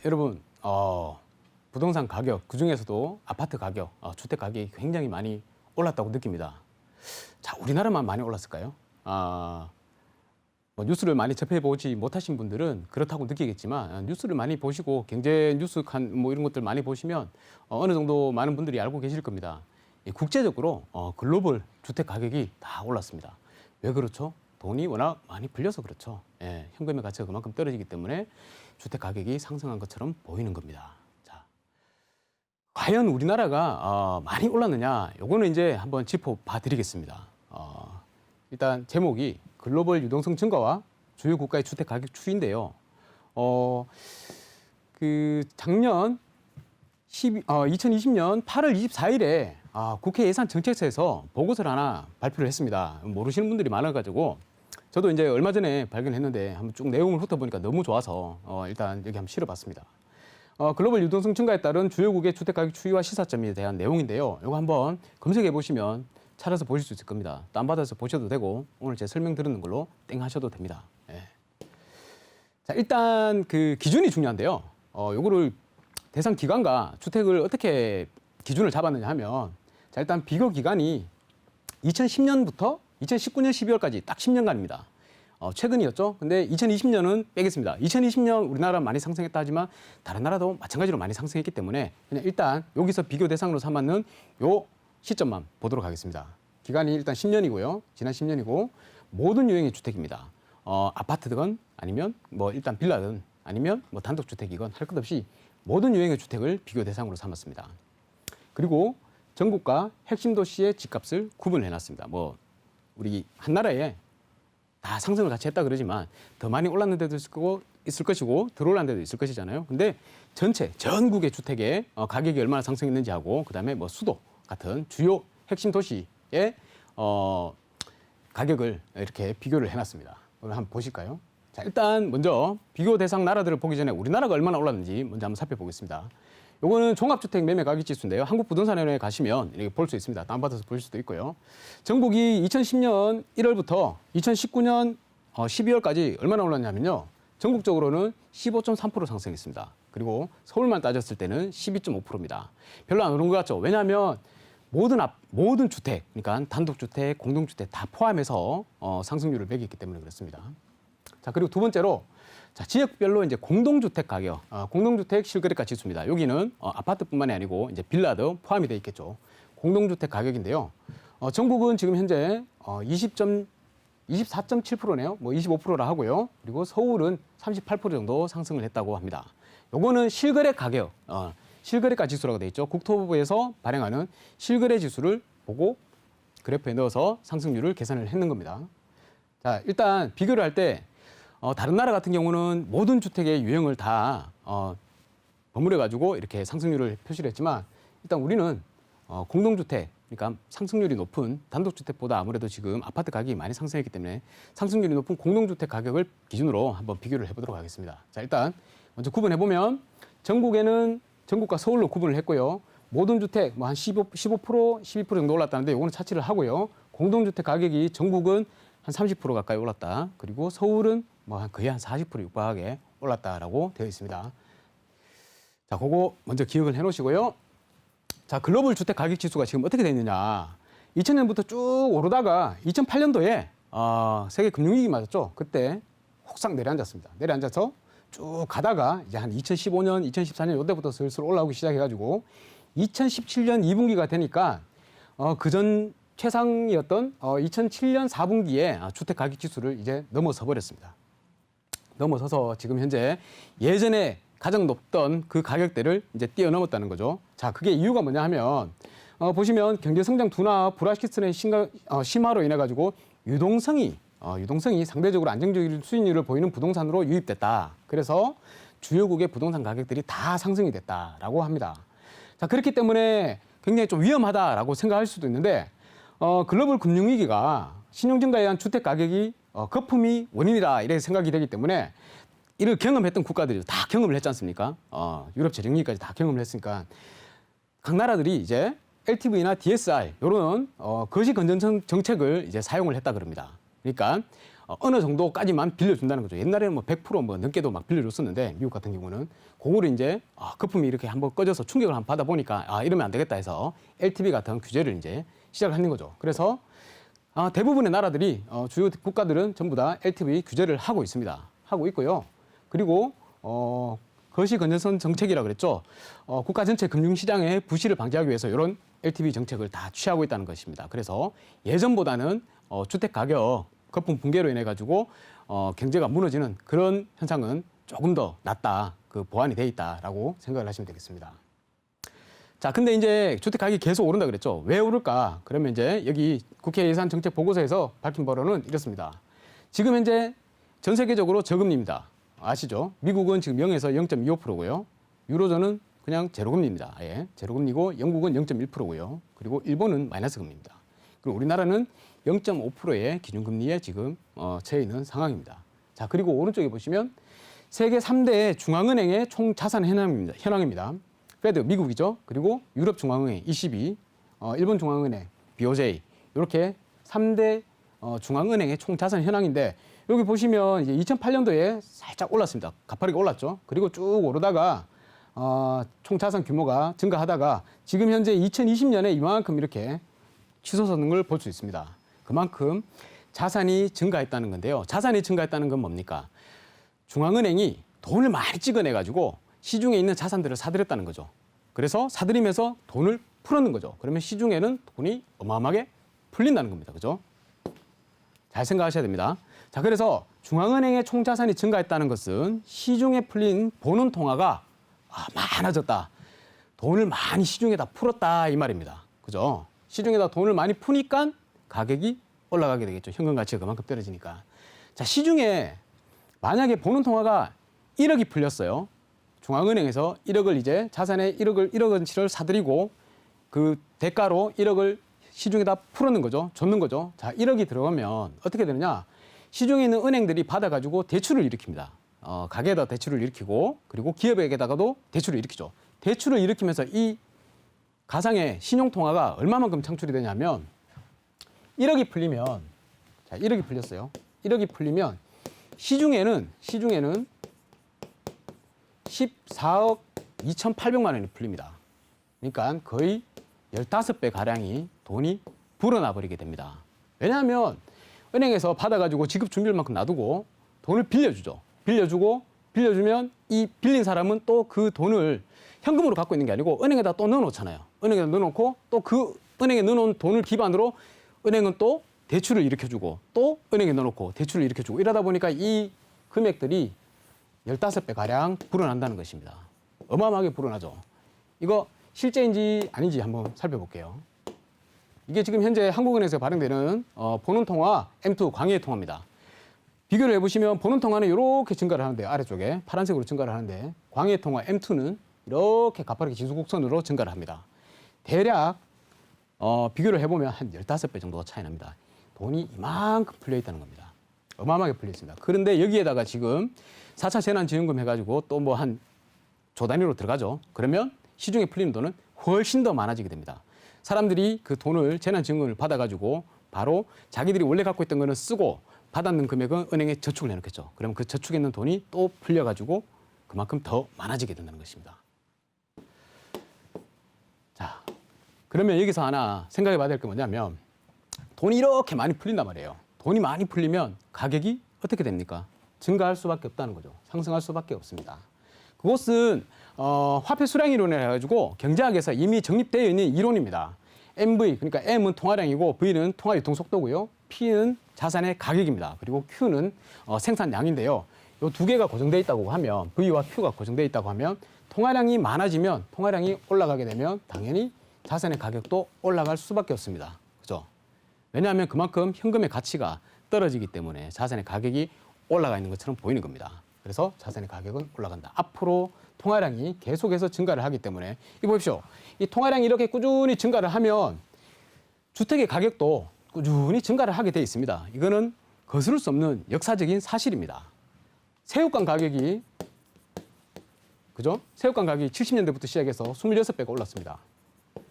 여러분, 부동산 가격, 그중에서도 아파트 가격, 주택 가격이 굉장히 많이 올랐다고 느낍니다. 자, 우리나라만 많이 올랐을까요? 뭐 뉴스를 많이 접해보지 못하신 분들은 그렇다고 느끼겠지만, 뉴스를 많이 보시고 경제 뉴스 뭐 이런 것들 많이 보시면 어느 정도 많은 분들이 알고 계실 겁니다. 국제적으로 글로벌 주택 가격이 다 올랐습니다. 왜 그렇죠? 돈이 워낙 많이 불려서 그렇죠. 예, 현금의 가치가 그만큼 떨어지기 때문에 주택 가격이 상승한 것처럼 보이는 겁니다. 자, 과연 우리나라가 많이 올랐느냐? 요거는 이제 한번 짚어봐 드리겠습니다. 일단 제목이 글로벌 유동성 증가와 주요 국가의 주택 가격 추이인데요. 작년 2020년 8월 24일에 국회 예산정책처에서 보고서를 하나 발표를 했습니다. 모르시는 분들이 많아가지고 저도 이제 얼마 전에 발견했는데 한번 쭉 내용을 훑어보니까 너무 좋아서 일단 여기 한번 실어봤습니다. 글로벌 유동성 증가에 따른 주요국의 주택가격 추이와 시사점에 대한 내용인데요. 이거 한번 검색해 보시면 찾아서 보실 수 있을 겁니다. 다운받아서 보셔도 되고 오늘 제 설명 드리는 걸로 땡 하셔도 됩니다. 예. 자, 일단 그 기준이 중요한데요. 요거를 대상 기간과 주택을 어떻게 기준을 잡았느냐 하면 자, 일단 비교 기간이 2010년부터 2019년 12월까지 딱 10년간입니다. 최근이었죠. 근데 2020년은 빼겠습니다. 2020년 우리나라 많이 상승했다 하지만 다른 나라도 마찬가지로 많이 상승했기 때문에 그냥 일단 여기서 비교 대상으로 삼았는 요 시점만 보도록 하겠습니다. 기간이 일단 10년이고요. 지난 10년이고 모든 유형의 주택입니다. 아파트든 아니면 뭐 일단 빌라든 아니면 뭐 단독주택이건 할 것 없이 모든 유형의 주택을 비교 대상으로 삼았습니다. 그리고 전국과 핵심 도시의 집값을 구분해 놨습니다. 뭐 우리 한 나라에 다 상승을 같이 했다 그러지만 더 많이 올랐는 데도 있을 것이고 덜 올랐는 데도 있을 것이잖아요. 근데 전국의 주택의 가격이 얼마나 상승했는지 하고 그다음에 뭐 수도 같은 주요 핵심 도시의 가격을 이렇게 비교를 해놨습니다. 오늘 한번 보실까요? 자, 일단 먼저 비교 대상 나라들을 보기 전에 우리나라가 얼마나 올랐는지 먼저 한번 살펴보겠습니다. 요거는 종합주택 매매 가격 지수인데요. 한국부동산원에 가시면 이렇게 볼 수 있습니다. 다운받아서 볼 수도 있고요. 전국이 2010년 1월부터 2019년 12월까지 얼마나 올랐냐면요. 전국적으로는 15.3% 상승했습니다. 그리고 서울만 따졌을 때는 12.5%입니다. 별로 안 오른 것 같죠? 왜냐하면 모든 주택, 그러니까 단독주택, 공동주택 다 포함해서 상승률을 매겼기 때문에 그렇습니다. 자, 그리고 두 번째로 자, 지역별로 이제 공동주택 가격, 공동주택 실거래가 지수입니다. 여기는 아파트뿐만이 아니고 이제 빌라도 포함이 되어 있겠죠. 공동주택 가격인데요. 전국은 지금 현재 24.7%네요. 뭐 25%라 하고요. 그리고 서울은 38% 정도 상승을 했다고 합니다. 요거는 실거래 가격, 실거래가 지수라고 되어 있죠. 국토부에서 발행하는 실거래 지수를 보고 그래프에 넣어서 상승률을 계산을 했는 겁니다. 자, 일단 비교를 할 때 다른 나라 같은 경우는 모든 주택의 유형을 다 버무려가지고 이렇게 상승률을 표시를 했지만 일단 우리는 공동주택, 그러니까 상승률이 높은 단독주택보다 아무래도 지금 아파트 가격이 많이 상승했기 때문에 상승률이 높은 공동주택 가격을 기준으로 한번 비교를 해보도록 하겠습니다. 자, 일단 먼저 구분해보면 전국과 서울로 구분을 했고요. 모든 주택 뭐 한 15%, 12% 정도 올랐다는데 이거는 차치를 하고요. 공동주택 가격이 전국은 한 30% 가까이 올랐다. 그리고 서울은 뭐 거의 한 40% 육박하게 올랐다라고 되어 있습니다. 자, 그거 먼저 기억을 해놓으시고요. 자, 글로벌 주택 가격 지수가 지금 어떻게 되어 있느냐. 2000년부터 쭉 오르다가 2008년도에 세계 금융위기 맞았죠. 그때 혹상 내려앉았습니다. 내려앉아서 쭉 가다가 이제 한 2015년, 2014년 이때부터 슬슬 올라오기 시작해가지고 2017년 2분기가 되니까 그전 최상이었던 2007년 4분기에 주택 가격 지수를 이제 넘어서 버렸습니다. 넘어서서 지금 현재 예전에 가장 높던 그 가격대를 이제 뛰어넘었다는 거죠. 자, 그게 이유가 뭐냐 하면 보시면 경제 성장 둔화, 불확실성의 심화로 인해 가지고 유동성이 상대적으로 안정적인 수익률을 보이는 부동산으로 유입됐다. 그래서 주요국의 부동산 가격들이 다 상승이 됐다라고 합니다. 자, 그렇기 때문에 굉장히 좀 위험하다라고 생각할 수도 있는데 글로벌 금융위기가 신용 증가에 의한 주택 가격이 거품이 원인이다 이렇게 생각이 되기 때문에 이를 경험했던 국가들이 다 경험을 했지 않습니까? 유럽 재정위기까지 다 경험을 했으니까 각 나라들이 이제 LTV나 DSR 이런 거시 건전 정책을 이제 사용을 했다 그럽니다. 그러니까 어느 정도까지만 빌려준다는 거죠. 옛날에는 뭐 100%뭐 넘게도 막 빌려줬었는데 미국 같은 경우는 그거를 이제 거품이 이렇게 한번 꺼져서 충격을 한번 받아보니까 이러면 안 되겠다 해서 LTV 같은 규제를 이제 시작하는 거죠. 그래서 대부분의 나라들이 주요 국가들은 전부 다 LTV 규제를 하고 있습니다. 하고 있고요. 그리고 거시 건전성 정책이라 그랬죠. 국가 전체 금융시장의 부실을 방지하기 위해서 이런 LTV 정책을 다 취하고 있다는 것입니다. 그래서 예전보다는 주택 가격 거품 붕괴로 인해 가지고 경제가 무너지는 그런 현상은 조금 더 낫다, 그 보완이 돼 있다라고 생각을 하시면 되겠습니다. 자, 근데 이제 주택 가격이 계속 오른다 그랬죠. 왜 오를까? 그러면 이제 여기 국회 예산 정책 보고서에서 밝힌 바로는 이렇습니다. 지금 현재 전 세계적으로 저금리입니다. 아시죠? 미국은 지금 0에서 0.25%고요. 유로존은 그냥 제로금리입니다. 아예 제로금리고 영국은 0.1%고요. 그리고 일본은 마이너스 금리입니다. 그리고 우리나라는 0.5%의 기준금리에 지금 처해 있는 상황입니다. 자, 그리고 오른쪽에 보시면 세계 3대 중앙은행의 총 자산 현황입니다. 페드 미국이죠. 그리고 유럽 중앙은행 ECB, 일본 중앙은행 BOJ 이렇게 3대 중앙은행의 총 자산 현황인데 여기 보시면 이제 2008년도에 살짝 올랐습니다. 가파르게 올랐죠. 그리고 쭉 오르다가 총 자산 규모가 증가하다가 지금 현재 2020년에 이만큼 이렇게 치솟는 걸 볼 수 있습니다. 그만큼 자산이 증가했다는 건데요. 자산이 증가했다는 건 뭡니까? 중앙은행이 돈을 많이 찍어내가지고 시중에 있는 자산들을 사들였다는 거죠. 그래서 사들이면서 돈을 풀었는 거죠. 그러면 시중에는 돈이 어마어마하게 풀린다는 겁니다. 그죠? 잘 생각하셔야 됩니다. 자, 그래서 중앙은행의 총 자산이 증가했다는 것은 시중에 풀린 보는 통화가 많아졌다. 돈을 많이 시중에다 풀었다 이 말입니다. 그죠? 시중에다 돈을 많이 푸니까 가격이 올라가게 되겠죠. 현금 가치가 그만큼 떨어지니까. 자, 시중에 만약에 보는 통화가 1억이 풀렸어요. 중앙은행에서 1억을 이제 자산에 1억 원치를 사들이고 그 대가로 1억을 시중에다 풀었는 거죠. 줬는 거죠. 자, 1억이 들어가면 어떻게 되느냐? 시중에 있는 은행들이 받아가지고 대출을 일으킵니다. 가게에다 대출을 일으키고 그리고 기업에게다가도 대출을 일으키죠. 대출을 일으키면서 이 가상의 신용통화가 얼마만큼 창출이 되냐면 1억이 풀리면 자, 1억이 풀렸어요. 1억이 풀리면 시중에는 14억 2,800만 원이 풀립니다. 그러니까 거의 15배 가량이 돈이 불어나 버리게 됩니다. 왜냐하면 은행에서 받아가지고 지급 준비율만큼 놔두고 돈을 빌려주죠. 빌려주면 이 빌린 사람은 또 그 돈을 현금으로 갖고 있는 게 아니고 은행에다 또 넣어놓잖아요. 은행에다 넣어놓고 또 그 은행에 넣어놓은 돈을 기반으로 은행은 또 대출을 일으켜주고 또 은행에 넣어놓고 대출을 일으켜주고 이러다 보니까 이 금액들이 15배 가량 불어난다는 것입니다. 어마어마하게 불어나죠. 이거 실제인지 아닌지 한번 살펴볼게요. 이게 지금 현재 한국은행에서 발행되는 보는 통화 M2 광의 통화입니다. 비교를 해보시면 보는 통화는 이렇게 증가를 하는데 아래쪽에 파란색으로 증가를 하는데 광의 통화 M2는 이렇게 가파르게 지수곡선으로 증가를 합니다. 대략 비교를 해보면 한 15배 정도가 차이 납니다. 돈이 이만큼 풀려 있다는 겁니다. 어마어마하게 풀려 있습니다. 그런데 여기에다가 지금 4차 재난지원금 해가지고 또 뭐 한 조 단위로 들어가죠. 그러면 시중에 풀리는 돈은 훨씬 더 많아지게 됩니다. 사람들이 그 돈을 재난지원금을 받아가지고 바로 자기들이 원래 갖고 있던 거는 쓰고 받았는 금액은 은행에 저축을 해놓겠죠. 그러면 그 저축에 있는 돈이 또 풀려가지고 그만큼 더 많아지게 된다는 것입니다. 자, 그러면 여기서 하나 생각해 봐야 될 게 뭐냐면 돈이 이렇게 많이 풀린단 말이에요. 돈이 많이 풀리면 가격이 어떻게 됩니까? 증가할 수밖에 없다는 거죠. 상승할 수밖에 없습니다. 그것은 화폐 수량 이론이라 해가지고 경제학에서 이미 정립되어 있는 이론입니다. MV, 그러니까 M은 통화량이고 V는 통화 유통 속도고요. P는 자산의 가격입니다. 그리고 Q는 생산량인데요. 이 두 개가 고정되어 있다고 하면 V와 Q가 고정되어 있다고 하면 통화량이 많아지면 통화량이 올라가게 되면 당연히 자산의 가격도 올라갈 수밖에 없습니다. 그죠? 왜냐하면 그만큼 현금의 가치가 떨어지기 때문에 자산의 가격이 올라가 있는 것처럼 보이는 겁니다. 그래서 자산의 가격은 올라간다. 앞으로 통화량이 계속해서 증가를 하기 때문에 이거 보십시오. 이 통화량이 이렇게 꾸준히 증가를 하면 주택의 가격도 꾸준히 증가를 하게 돼 있습니다. 이거는 거스를 수 없는 역사적인 사실입니다. 새우깡 가격이 그죠? 새우깡 가격이 70년대부터 시작해서 26배가 올랐습니다.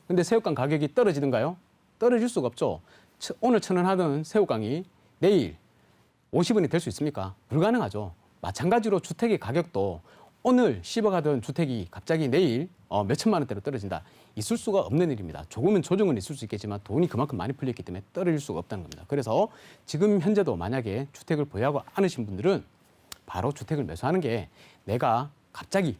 근데 새우깡 가격이 떨어지던가요? 떨어질 수가 없죠. 오늘 1,000원 하던 새우깡이 내일 50원이 될 수 있습니까? 불가능하죠. 마찬가지로 주택의 가격도 오늘 10억 주택이 갑자기 내일 몇천만 원대로 떨어진다. 있을 수가 없는 일입니다. 조금은 조정은 있을 수 있겠지만 돈이 그만큼 많이 풀렸기 때문에 떨어질 수가 없다는 겁니다. 그래서 지금 현재도 만약에 주택을 보유하고 않으신 분들은 바로 주택을 매수하는 게 내가 갑자기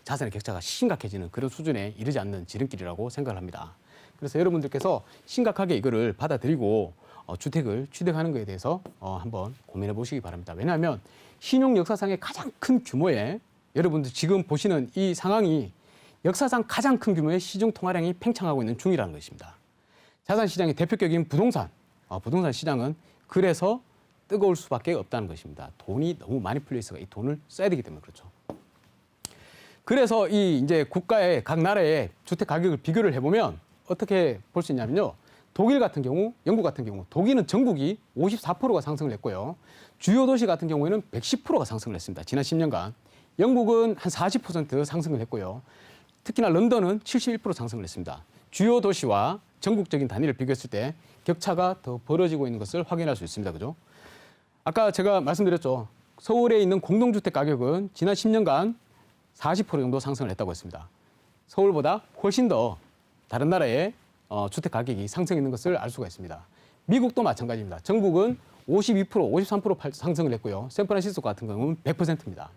자산의 격차가 심각해지는 그런 수준에 이르지 않는 지름길이라고 생각을 합니다. 그래서 여러분들께서 심각하게 이거를 받아들이고 주택을 취득하는 것에 대해서 한번 고민해 보시기 바랍니다. 왜냐하면 신용 역사상의 가장 큰 규모의 여러분들 지금 보시는 이 상황이 역사상 가장 큰 규모의 시중 통화량이 팽창하고 있는 중이라는 것입니다. 자산 시장의 대표격인 부동산 시장은 그래서 뜨거울 수밖에 없다는 것입니다. 돈이 너무 많이 풀려 있어서 이 돈을 써야 되기 때문에 그렇죠. 그래서 이 이제 국가의 각 나라의 주택 가격을 비교를 해보면 어떻게 볼 수 있냐면요. 독일 같은 경우, 영국 같은 경우, 독일은 전국이 54%가 상승을 했고요. 주요 도시 같은 경우에는 110%가 상승을 했습니다. 지난 10년간. 영국은 한 40% 상승을 했고요. 특히나 런던은 71% 상승을 했습니다. 주요 도시와 전국적인 단위를 비교했을 때 격차가 더 벌어지고 있는 것을 확인할 수 있습니다. 그죠? 아까 제가 말씀드렸죠. 서울에 있는 공동주택 가격은 지난 10년간 40% 정도 상승을 했다고 했습니다. 서울보다 훨씬 더 다른 나라의 주택 가격이 상승했는 것을 알 수가 있습니다. 미국도 마찬가지입니다. 전국은 52%, 53% 상승을 했고요. 샌프란시스코 같은 경우는 100%입니다.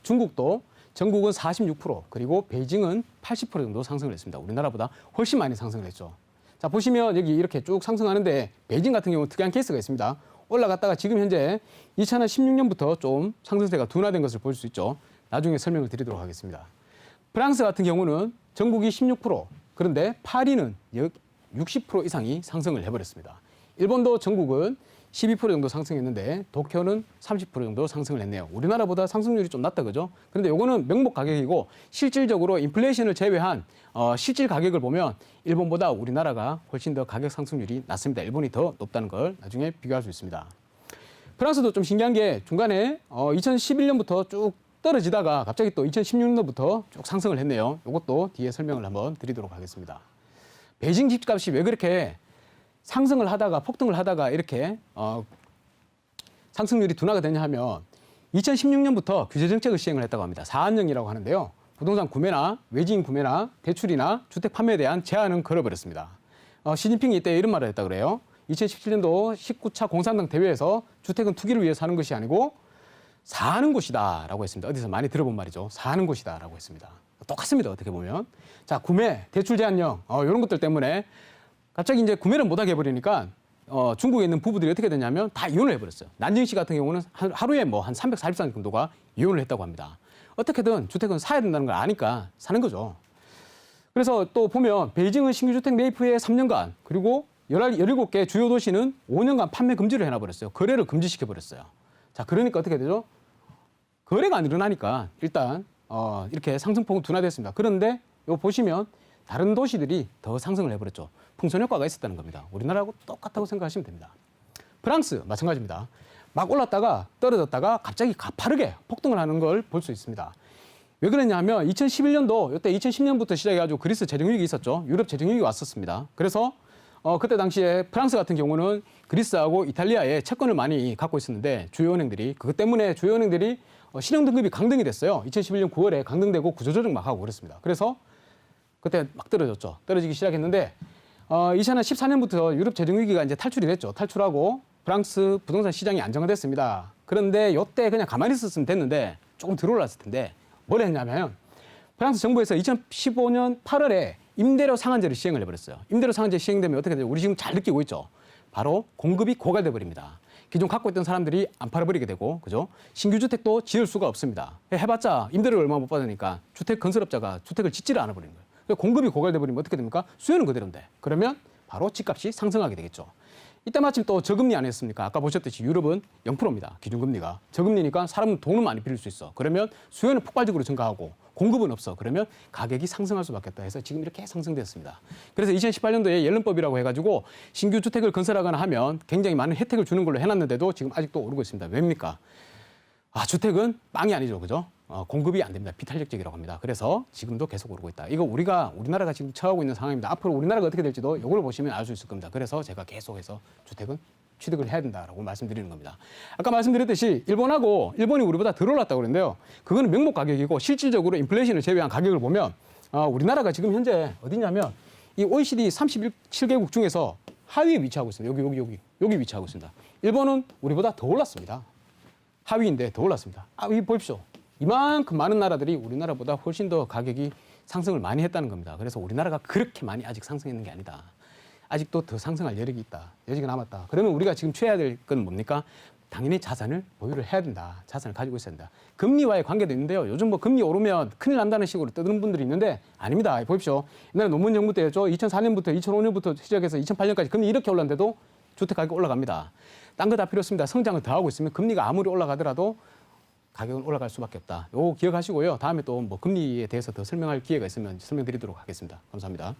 중국도 전국은 46%, 그리고 베이징은 80% 정도 상승을 했습니다. 우리나라보다 훨씬 많이 상승을 했죠. 자, 보시면 여기 이렇게 쭉 상승하는데 베이징 같은 경우는 특이한 케이스가 있습니다. 올라갔다가 지금 현재 2016년부터 좀 상승세가 둔화된 것을 볼 수 있죠. 나중에 설명을 드리도록 하겠습니다. 프랑스 같은 경우는 전국이 16%, 그런데 파리는 60% 이상이 상승을 해버렸습니다. 일본도 전국은 12% 정도 상승했는데 도쿄는 30% 정도 상승을 했네요. 우리나라보다 상승률이 좀 낮다, 그죠? 그런데 요거는 명목 가격이고 실질적으로 인플레이션을 제외한 실질 가격을 보면 일본보다 우리나라가 훨씬 더 가격 상승률이 낮습니다. 일본이 더 높다는 걸 나중에 비교할 수 있습니다. 프랑스도 좀 신기한 게 중간에 2011년부터 쭉 떨어지다가 갑자기 또 2016년부터 쭉 상승을 했네요. 이것도 뒤에 설명을 한번 드리도록 하겠습니다. 베이징 집값이 왜 그렇게 상승을 하다가 폭등을 하다가 이렇게 상승률이 둔화가 되냐 하면 2016년부터 규제 정책을 시행을 했다고 합니다. 사안령이라고 하는데요. 부동산 구매나 외지인 구매나 대출이나 주택 판매에 대한 제한은 걸어버렸습니다. 시진핑이 이때 이런 말을 했다 그래요. 2017년도 19차 공산당 대회에서 주택은 투기를 위해 사는 것이 아니고 사는 곳이다 라고 했습니다. 어디서 많이 들어본 말이죠. 사는 곳이다 라고 했습니다. 똑같습니다. 어떻게 보면. 자, 구매, 대출 제한령 이런 것들 때문에 갑자기 이제 구매를 못하게 해버리니까 중국에 있는 부부들이 어떻게 되냐면 다 이혼을 해버렸어요. 난징시 같은 경우는 하루에 뭐 한 340상 정도가 이혼을 했다고 합니다. 어떻게든 주택은 사야 된다는 걸 아니까 사는 거죠. 그래서 또 보면 베이징은 신규 주택 매입 후에 3년간 그리고 17개 주요 도시는 5년간 판매 금지를 해놔버렸어요. 거래를 금지시켜버렸어요. 자, 그러니까 어떻게 되죠? 거래가 안 일어나니까 일단 이렇게 상승폭은 둔화됐습니다. 그런데 이거 보시면 다른 도시들이 더 상승을 해버렸죠. 풍선 효과가 있었다는 겁니다. 우리나라하고 똑같다고 생각하시면 됩니다. 프랑스 마찬가지입니다. 막 올랐다가 떨어졌다가 갑자기 가파르게 폭등을 하는 걸 볼 수 있습니다. 왜 그랬냐 하면 2011년도 이때 2010년부터 시작해가지고 그리스 재정위기 있었죠. 유럽 재정위기 왔었습니다. 그래서 그때 당시에 프랑스 같은 경우는 그리스하고 이탈리아에 채권을 많이 갖고 있었는데 주요 은행들이 그것 때문에 주요 은행들이 신용 등급이 강등이 됐어요. 2011년 9월에 강등되고 구조조정 막 하고 그랬습니다. 그래서 그때 막 떨어졌죠. 떨어지기 시작했는데 2014년부터 유럽 재정위기가 이제 탈출이 됐죠. 탈출하고 프랑스 부동산 시장이 안정화됐습니다. 그런데 이때 그냥 가만히 있었으면 됐는데 조금 덜 올랐을 텐데 뭘 했냐면 프랑스 정부에서 2015년 8월에 임대료 상한제를 시행을 해버렸어요. 임대료 상한제 시행되면 어떻게 돼요? 우리 지금 잘 느끼고 있죠. 바로 공급이 고갈돼 버립니다. 기존 갖고 있던 사람들이 안 팔아버리게 되고, 그죠? 신규 주택도 지을 수가 없습니다. 해봤자 임대료를 얼마 못 받으니까 주택 건설업자가 주택을 짓지를 않아 버리는 거예요. 공급이 고갈돼 버리면 어떻게 됩니까? 수요는 그대로인데. 그러면 바로 집값이 상승하게 되겠죠. 이때 마침 또 저금리 아니었습니까? 아까 보셨듯이 유럽은 0%입니다. 기준금리가. 저금리니까 사람은 돈을 많이 빌릴 수 있어. 그러면 수요는 폭발적으로 증가하고 공급은 없어. 그러면 가격이 상승할 수밖에 없다 해서 지금 이렇게 상승되었습니다. 그래서 2018년도에 옐런법이라고 해가지고 신규 주택을 건설하거나 하면 굉장히 많은 혜택을 주는 걸로 해놨는데도 지금 아직도 오르고 있습니다. 왜입니까? 주택은 빵이 아니죠. 그죠? 공급이 안 됩니다. 비탄력적이라고 합니다. 그래서 지금도 계속 오르고 있다. 이거 우리나라가 지금 처하고 있는 상황입니다. 앞으로 우리나라가 어떻게 될지도 이걸 보시면 알 수 있을 겁니다. 그래서 제가 계속해서 주택은 취득을 해야 된다라고 말씀드리는 겁니다. 아까 말씀드렸듯이 일본이 우리보다 덜 올랐다고 그랬는데요. 그거는 명목 가격이고 실질적으로 인플레이션을 제외한 가격을 보면 우리나라가 지금 현재 어디냐면 이 OECD 37개국 중에서 하위에 위치하고 있습니다. 여기 위치하고 있습니다. 일본은 우리보다 더 올랐습니다. 하위인데 더 올랐습니다. 이 보십시오. 이만큼 많은 나라들이 우리나라보다 훨씬 더 가격이 상승을 많이 했다는 겁니다. 그래서 우리나라가 그렇게 많이 아직 상승했는 게 아니다. 아직도 더 상승할 여력이 있다. 여지가 남았다. 그러면 우리가 지금 취해야 될 건 뭡니까? 당연히 자산을 보유를 해야 된다. 자산을 가지고 있어야 된다. 금리와의 관계도 있는데요. 요즘 뭐 금리 오르면 큰일 난다는 식으로 떠드는 분들이 있는데 아닙니다. 보십시오. 옛날에 노무현 정부 때였죠. 2004년부터 2005년부터 시작해서 2008년까지 금리 이렇게 올랐는데도 주택 가격 올라갑니다. 딴 거 다 필요 없습니다. 성장을 더 하고 있으면 금리가 아무리 올라가더라도 가격은 올라갈 수밖에 없다. 요거 기억하시고요. 다음에 또 뭐 금리에 대해서 더 설명할 기회가 있으면 설명드리도록 하겠습니다. 감사합니다.